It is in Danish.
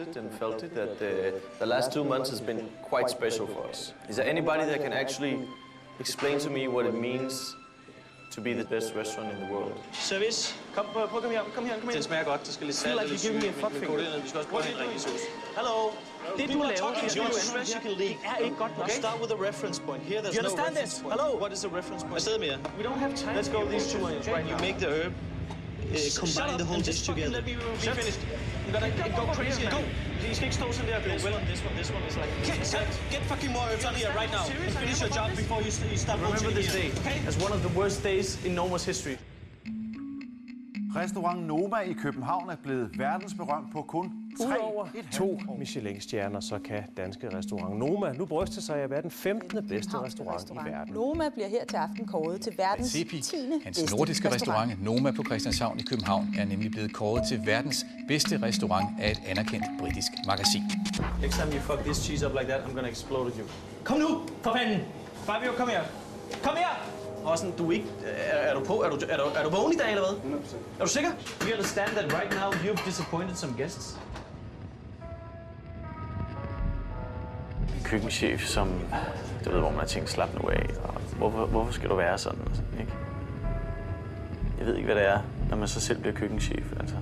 it and felt it that the last 2 months has been quite special for us. Is there anybody that can actually explain to me what it means to be the best restaurant in the world? Service. Kom her. Den smager godt. Det skal lidt Feel salt like lidt you give me a syre, fuck men finger. koderet. Vi skal også prøve en rigtig sauce. Hello. Det du laver, Talking to a strategical league. er ikke godt nok. Start with a reference point. Here there's You no understand reference this? point. Hello? What is a reference point? Afsted mere. We don't have time. Let's go these 2 onions right now. You make the herb. Combine the whole dish together. Let me be finished. I'm gonna go crazy. Go. I skal ikke stå sådan der og This one is like... Get fucking more herbs on here right now. And finish your job before you start Remember rotating this here. day as one of the worst days in Noma's history. Restaurant Noma i København er blevet verdensberømt på kun Udover 3,5 2 år. Michelin-stjerner, så kan danske restaurant Noma nu bryste sig af at være den 15. bedste restaurant i verden. Noma bliver her til aften kåret til verdens 10. Hans bedste nordiske restaurant Noma på Christianshavn i København er nemlig blevet kåret til verdens bedste restaurant af et anerkendt britisk magasin. Next time you fuck this cheese up like that, I'm gonna explode at you. Kom nu, for fanden. Fabio, kom her. Kom her. Austin, du er ikke... Er du på? Er du vågen i dag, eller hvad? 100%. Er du sikker? We understand that right now you've disappointed some guests. En køkkenchef, som... Du ved, hvor man har tænkt, slap nu af. Og hvorfor skal du være sådan? Ikke? Jeg ved ikke, hvad det er, når man så selv bliver køkkenchef, altså.